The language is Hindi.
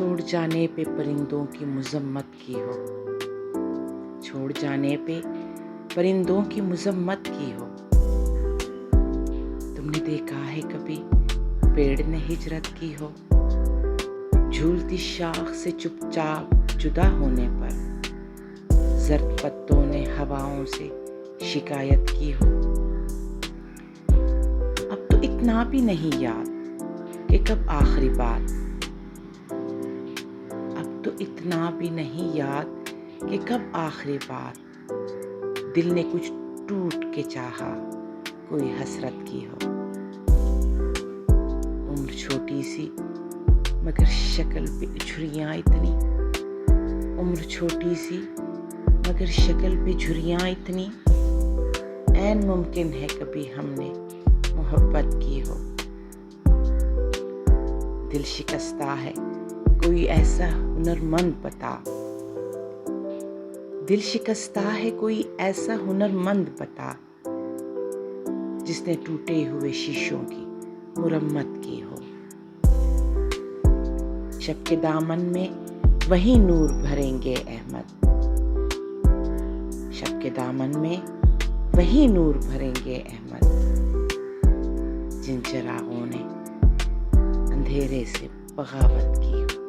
छोड़ जाने पे परिंदों की मज़म्मत की हो, छोड़ जाने पे परिंदों की मज़म्मत की हो। तुमने देखा है कभी पेड़ ने हिजरत की हो, झूलती शाख से चुपचाप जुदा होने पर जर्द पत्तों ने हवाओं से शिकायत की हो। अब तो इतना भी नहीं याद कि कब आखिरी बात, अब तो इतना भी नहीं याद कि कब आखिरी बात दिल ने कुछ टूट के चाहा, कोई हसरत की हो। उम्र छोटी सी मगर शक्ल पे झुर्रियाँ इतनी, उम्र छोटी सी मगर शक्ल पे झुर्रियाँ इतनी, ऐन मुमकिन है कभी हमने मोहब्बत की हो। दिल शिकस्ता है कोई ऐसा हुनरमंद बता, दिल शिकस्ता है कोई ऐसा हुनरमंद बता, जिसने टूटे हुए शीशों की मुरम्मत की हो। शब के दामन में वही नूर भरेंगे अहमद, शब के दामन में वही नूर भरेंगे अहमद, जिन चिरागों ने अंधेरे से बगावत की हो।